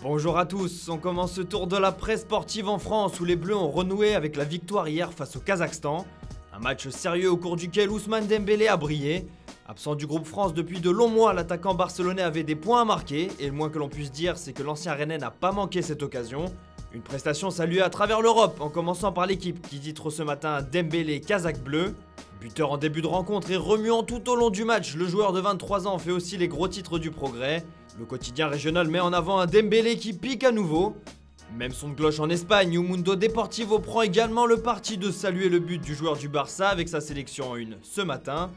Bonjour à tous, on commence ce tour de la presse sportive en France où les Bleus ont renoué avec la victoire hier face au Kazakhstan. Un match sérieux au cours duquel Ousmane Dembélé a brillé. Absent du groupe France depuis de longs mois, l'attaquant barcelonais avait des points à marquer et le moins que l'on puisse dire c'est que l'ancien Rennais n'a pas manqué cette occasion. Une prestation saluée à travers l'Europe en commençant par l'équipe qui titre ce matin Dembélé Kazakh bleu. Buteur en début de rencontre et remuant tout au long du match, le joueur de 23 ans fait aussi les gros titres du progrès. Le quotidien régional met en avant un Dembélé qui pique à nouveau. Même son de cloche en Espagne où Mundo Deportivo prend également le parti de saluer le but du joueur du Barça avec sa sélection en une ce matin.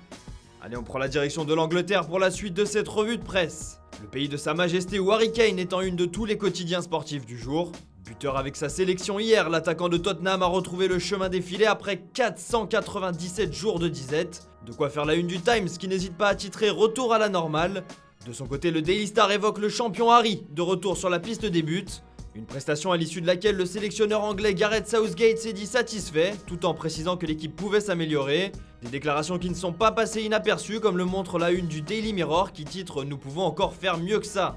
Allez, on prend la direction de l'Angleterre pour la suite de cette revue de presse. Le pays de sa majesté où Harry Kane est en une de tous les quotidiens sportifs du jour. Buteur avec sa sélection hier, l'attaquant de Tottenham a retrouvé le chemin des filets après 497 jours de disette. De quoi faire la une du Times qui n'hésite pas à titrer retour à la normale. De son côté, le Daily Star évoque le champion Harry, de retour sur la piste des buts. Une prestation à l'issue de laquelle le sélectionneur anglais Gareth Southgate s'est dit satisfait, tout en précisant que l'équipe pouvait s'améliorer. Des déclarations qui ne sont pas passées inaperçues comme le montre la une du Daily Mirror qui titre « Nous pouvons encore faire mieux que ça ».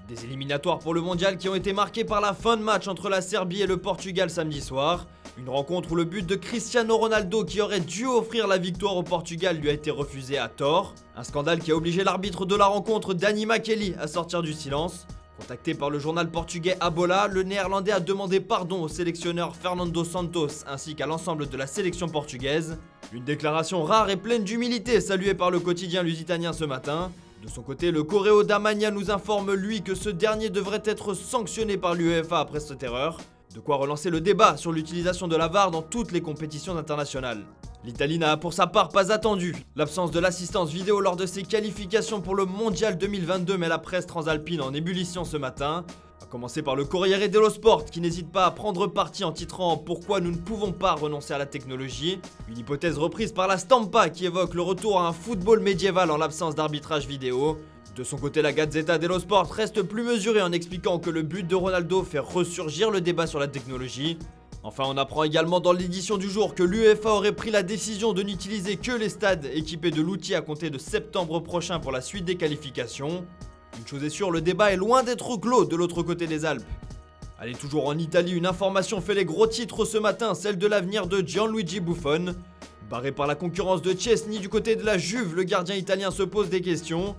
Des éliminatoires pour le mondial qui ont été marqués par la fin de match entre la Serbie et le Portugal samedi soir. Une rencontre où le but de Cristiano Ronaldo qui aurait dû offrir la victoire au Portugal lui a été refusé à tort. Un scandale qui a obligé l'arbitre de la rencontre Danny McKelly à sortir du silence. Contacté par le journal portugais A Bola, le néerlandais a demandé pardon au sélectionneur Fernando Santos ainsi qu'à l'ensemble de la sélection portugaise. Une déclaration rare et pleine d'humilité saluée par le quotidien lusitanien ce matin. De son côté, le Correo d'Amania nous informe lui que ce dernier devrait être sanctionné par l'UEFA après cette erreur. De quoi relancer le débat sur l'utilisation de la VAR dans toutes les compétitions internationales. L'Italie n'a pour sa part pas attendu l'absence de l'assistance vidéo lors de ses qualifications pour le Mondial 2022 mais la presse transalpine en ébullition ce matin. A commencer par le Corriere dello Sport qui n'hésite pas à prendre parti en titrant « Pourquoi nous ne pouvons pas renoncer à la technologie ?» Une hypothèse reprise par la Stampa qui évoque le retour à un football médiéval en l'absence d'arbitrage vidéo. De son côté, la Gazzetta dello Sport reste plus mesurée en expliquant que le but de Ronaldo fait ressurgir le débat sur la technologie. Enfin, on apprend également dans l'édition du jour que l'UEFA aurait pris la décision de n'utiliser que les stades équipés de l'outil à compter de septembre prochain pour la suite des qualifications. Une chose est sûre, le débat est loin d'être clos de l'autre côté des Alpes. Allez, toujours en Italie, une information fait les gros titres ce matin, celle de l'avenir de Gianluigi Buffon. Barré par la concurrence de Chesney du côté de la Juve, le gardien italien se pose des questions.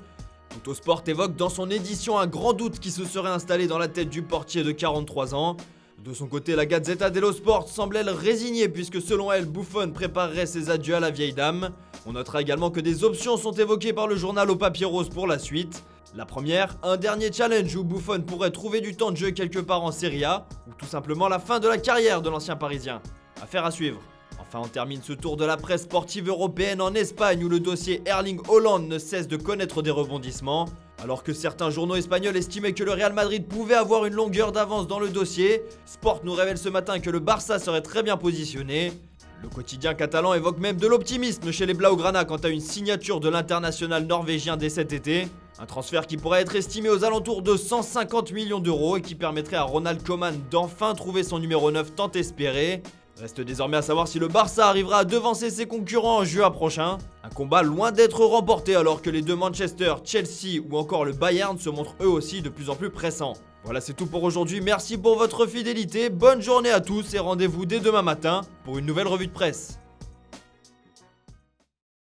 Tuttosport évoque dans son édition un grand doute qui se serait installé dans la tête du portier de 43 ans. De son côté, la Gazzetta dello Sport semble elle résignée puisque selon elle, Buffon préparerait ses adieux à la vieille dame. On notera également que des options sont évoquées par le journal au papier rose pour la suite. La première, un dernier challenge où Buffon pourrait trouver du temps de jeu quelque part en Serie A, ou tout simplement la fin de la carrière de l'ancien parisien. Affaire à suivre. Enfin, on termine ce tour de la presse sportive européenne en Espagne où le dossier Erling Haaland ne cesse de connaître des rebondissements. Alors que certains journaux espagnols estimaient que le Real Madrid pouvait avoir une longueur d'avance dans le dossier, Sport nous révèle ce matin que le Barça serait très bien positionné. Le quotidien catalan évoque même de l'optimisme chez les Blaugrana quant à une signature de l'international norvégien dès cet été. Un transfert qui pourrait être estimé aux alentours de 150 millions d'euros et qui permettrait à Ronald Koeman d'enfin trouver son numéro 9 tant espéré. Reste désormais à savoir si le Barça arrivera à devancer ses concurrents en juin prochain. Un combat loin d'être remporté alors que les deux Manchester, Chelsea ou encore le Bayern se montrent eux aussi de plus en plus pressants. Voilà, c'est tout pour aujourd'hui, merci pour votre fidélité, bonne journée à tous et rendez-vous dès demain matin pour une nouvelle revue de presse.